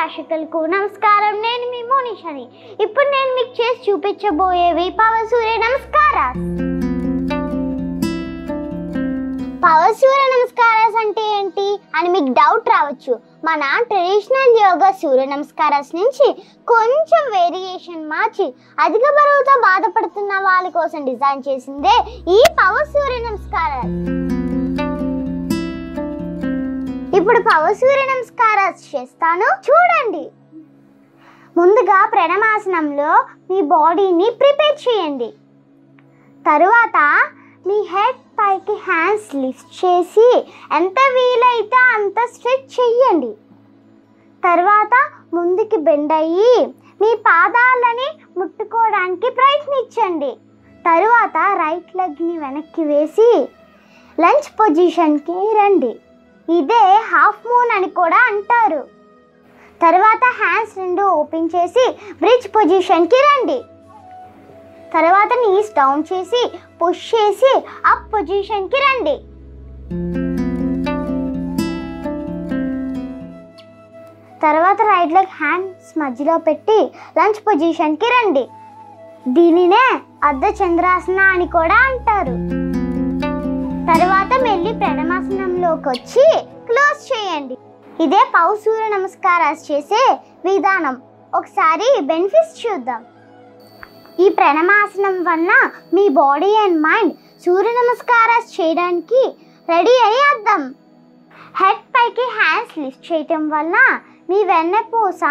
ప్రేక్షకులకు నమస్కారం. నేను మీ మోనిషాని. ఇప్పుడు నేను మీకు చేసి చూపించబోయేవి పవర్ సూర్య నమస్కారాలు. పవర్ సూర్య నమస్కారాలు అంటే ఏంటి అని మీకు డౌట్ రావచ్చు. మన ట్రెడిషనల్ యోగా సూర్య నమస్కారాలు నుంచి కొంచెం వేరియేషన్ మార్చి అధిక బరువుతో బాధపడుతున్న వాళ్ళ కోసం డిజైన్ చేసిందే ఈ పవర్ సూర్య నమస్కారాలు. ఇప్పుడు పవర్ సూర్య నమస్కారాలు చేస్తాను, చూడండి. ముందుగా ప్రణమాసనంలో మీ బాడీని ప్రిపేర్ చేయండి. తరువాత మీ హెడ్ పైకి హ్యాండ్స్ లిఫ్ట్ చేసి ఎంత వీలైతే అంత స్ట్రెచ్ చేయండి. తర్వాత ముందుకి బెండ్ అయ్యి మీ పాదాలని ముట్టుకోవడానికి ప్రయత్నించండి. తరువాత రైట్ లెగ్ని వెనక్కి వేసి లంజ్ పొజిషన్కి రండి. ఇదే హాఫ్ మూన్ అని కూడా అంటారు. తర్వాత హ్యాండ్స్ రెండు ఓపెన్ చేసి బ్రిడ్జ్ పొజిషన్కి రండి. తర్వాత నీస్ డౌన్ చేసి పుష్ చేసి అప్ పొజిషన్కి రండి. తర్వాత రైట్ లెగ్ హ్యాండ్స్ మధ్యలో పెట్టి లంజ్ పొజిషన్కి రండి. దీనినే అర్ధ చంద్రాసన అని కూడా అంటారు. తర్వాత మెల్లి ప్రణమాసనంలోకి వచ్చి క్లోజ్ చేయండి. ఇదే పవర్ సూర్య నమస్కారాలు చేసే విధానం. ఒకసారి బెనిఫిట్స్ చూద్దాం. ఈ ప్రణమాసనం వల్ల మీ బాడీ అండ్ మైండ్ సూర్య నమస్కారాలు చేయడానికి రెడీ అయ్యి అర్థం. హెడ్ పైకి హ్యాండ్స్ లిఫ్ట్ చేయటం వల్ల మీ వెన్నపూస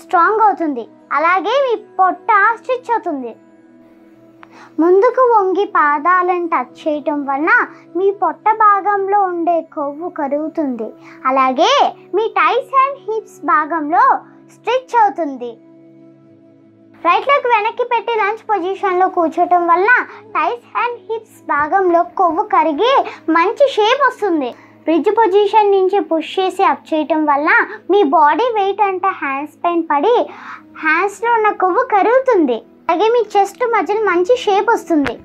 స్ట్రాంగ్ అవుతుంది. అలాగే మీ పొట్ట స్ట్రెచ్ అవుతుంది. ముందుకు వంగి పాదాలను టచ్ చేయటం వల్ల మీ పొట్ట భాగంలో ఉండే కొవ్వు కరుగుతుంది. అలాగే మీ టైస్ అండ్ హిప్స్ భాగంలో స్ట్రెచ్ అవుతుంది. రైట్ లెగ్ వెనక్కి పెట్టి లంజ్ పొజిషన్లో కూర్చోటం వల్ల టైస్ అండ్ హిప్స్ భాగంలో కొవ్వు కరిగి మంచి షేప్ వస్తుంది. బ్రిడ్జ్ పొజిషన్ నుంచి పుష్ చేసి అప్ చేయటం వల్ల మీ బాడీ వెయిట్ అంతా హ్యాండ్స్ పైన పడి హ్యాండ్స్లో ఉన్న కొవ్వు కరుగుతుంది. అలాగే మీ చెస్ట్ మధ్యలో మంచి షేప్ వస్తుంది.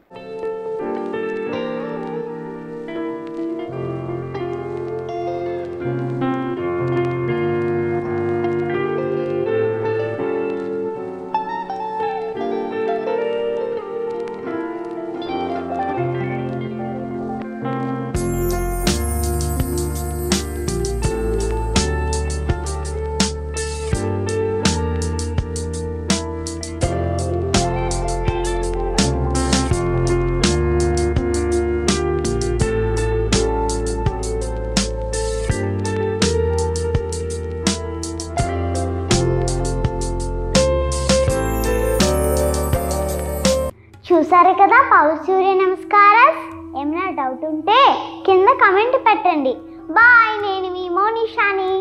చూసారు కదా పవర్ సూర్య నమస్కారాలు. ఏమైనా డౌట్ ఉంటే కింద కమెంట్ పెట్టండి. బాయ్. నేను మీ మోనిషాని.